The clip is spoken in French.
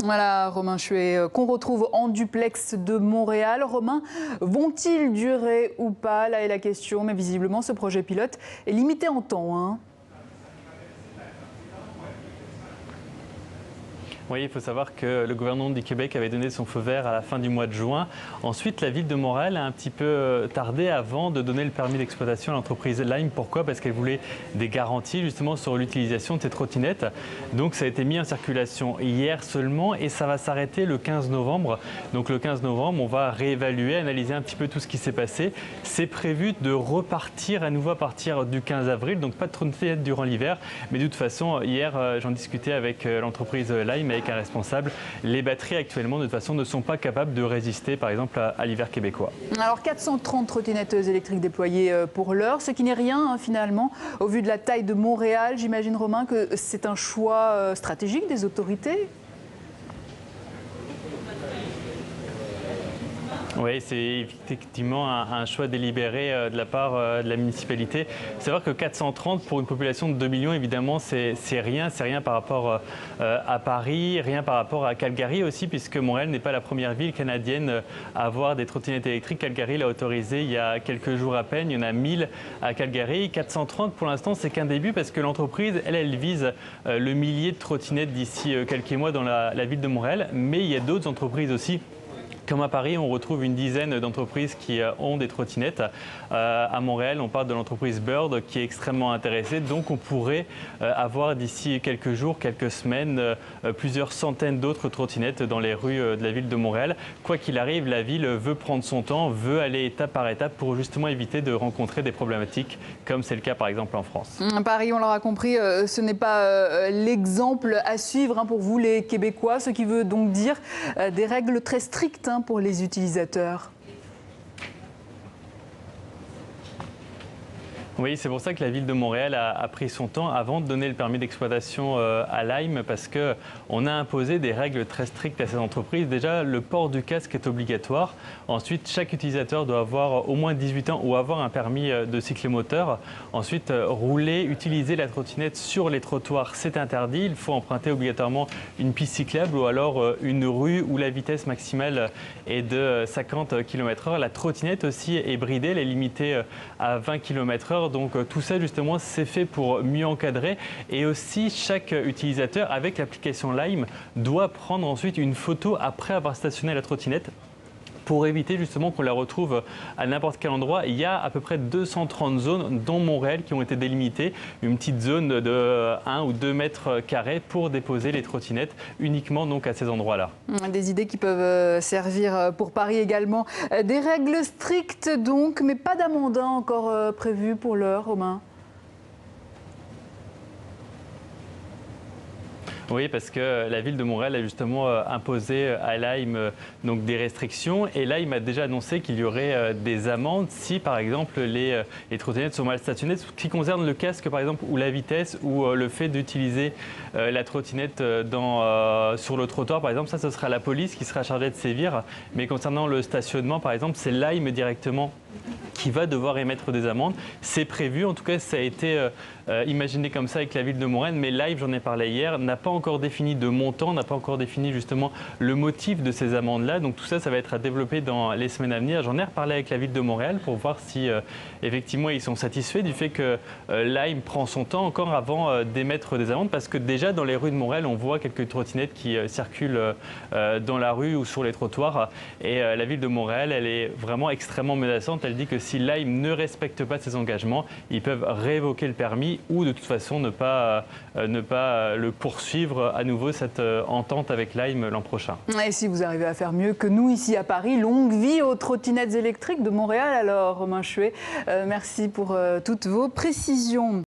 Voilà, Romain Chuet, qu'on retrouve en duplex de Montréal. Romain, vont-ils durer ou pas? Là est la question, mais visiblement ce projet pilote est limité en temps, hein. Oui, il faut savoir que le gouvernement du Québec avait donné son feu vert à la fin du mois de juin. Ensuite, la ville de Montréal a un petit peu tardé avant de donner le permis d'exploitation à l'entreprise Lime. Pourquoi? Parce qu'elle voulait des garanties justement sur l'utilisation de ces trottinettes. Donc ça a été mis en circulation hier seulement et ça va s'arrêter le 15 novembre. Donc le 15 novembre, on va réévaluer, analyser un petit peu tout ce qui s'est passé. C'est prévu de repartir à nouveau à partir du 15 avril. Donc pas de trottinettes durant l'hiver. Mais de toute façon, hier, j'en discutais avec l'entreprise Lime, avec un responsable. Les batteries actuellement, de toute façon, ne sont pas capables de résister, par exemple, à l'hiver québécois. Alors 430 trottinettes électriques déployées pour l'heure, ce qui n'est rien hein, finalement. Au vu de la taille de Montréal, j'imagine, Romain, que c'est un choix stratégique des autorités. Oui, c'est effectivement un choix délibéré de la part de la municipalité. C'est vrai que 430 pour une population de 2 millions, évidemment, c'est rien par rapport à Paris, rien par rapport à Calgary aussi, puisque Montréal n'est pas la première ville canadienne à avoir des trottinettes électriques. Calgary l'a autorisé il y a quelques jours à peine. Il y en a 1000 à Calgary. 430 pour l'instant, c'est qu'un début parce que l'entreprise, elle vise le millier de trottinettes d'ici quelques mois dans la ville de Montréal. Mais il y a d'autres entreprises aussi. Comme à Paris, on retrouve une dizaine d'entreprises qui ont des trottinettes. À Montréal, on parle de l'entreprise Bird qui est extrêmement intéressée. Donc on pourrait avoir d'ici quelques jours, quelques semaines, plusieurs centaines d'autres trottinettes dans les rues de la ville de Montréal. Quoi qu'il arrive, la ville veut prendre son temps, veut aller étape par étape pour justement éviter de rencontrer des problématiques comme c'est le cas par exemple en France. Paris, on l'aura compris, ce n'est pas l'exemple à suivre hein, pour vous les Québécois, ce qui veut donc dire des règles très strictes pour les utilisateurs. Oui, c'est pour ça que la ville de Montréal a pris son temps avant de donner le permis d'exploitation à Lime parce qu'on a imposé des règles très strictes à ces entreprises. Déjà, le port du casque est obligatoire. Ensuite, chaque utilisateur doit avoir au moins 18 ans ou avoir un permis de cyclomoteur. Ensuite, rouler, utiliser la trottinette sur les trottoirs, c'est interdit. Il faut emprunter obligatoirement une piste cyclable ou alors une rue où la vitesse maximale est de 50 km/h. La trottinette aussi est bridée, elle est limitée à 20 km/h. Donc tout ça justement c'est fait pour mieux encadrer et aussi chaque utilisateur avec l'application Lime doit prendre ensuite une photo après avoir stationné la trottinette pour éviter justement qu'on la retrouve à n'importe quel endroit. Il y a à peu près 230 zones dont Montréal qui ont été délimitées, une petite zone de 1 ou 2 mètres carrés pour déposer les trottinettes uniquement donc à ces endroits-là. Des idées qui peuvent servir pour Paris également. Des règles strictes donc, mais pas d'amende encore prévues pour l'heure, Romain. Oui, parce que la ville de Montréal a justement imposé à Lime donc des restrictions et Lime a déjà annoncé qu'il y aurait des amendes si par exemple les trottinettes sont mal stationnées. Ce qui concerne le casque par exemple ou la vitesse ou le fait d'utiliser la trottinette sur le trottoir par exemple, ça ce sera la police qui sera chargée de sévir. Mais concernant le stationnement par exemple, c'est Lime directement qui va devoir émettre des amendes. C'est prévu, en tout cas ça a été imaginé comme ça avec la ville de Montréal, mais Lime, j'en ai parlé hier, n'a pas encore défini de montant, n'a pas encore défini justement le motif de ces amendes-là. Donc tout ça, ça va être à développer dans les semaines à venir. J'en ai reparlé avec la ville de Montréal pour voir si effectivement ils sont satisfaits du fait que Lime prend son temps encore avant d'émettre des amendes, parce que déjà dans les rues de Montréal, on voit quelques trottinettes qui circulent dans la rue ou sur les trottoirs. Et la ville de Montréal, elle est vraiment extrêmement menaçante. Elle dit que si Lime ne respecte pas ses engagements, ils peuvent révoquer le permis ou de toute façon ne pas le poursuivre à nouveau cette entente avec Lime l'an prochain. Et si vous arrivez à faire mieux que nous ici à Paris, longue vie aux trottinettes électriques de Montréal alors, Romain Chuet. Merci pour toutes vos précisions.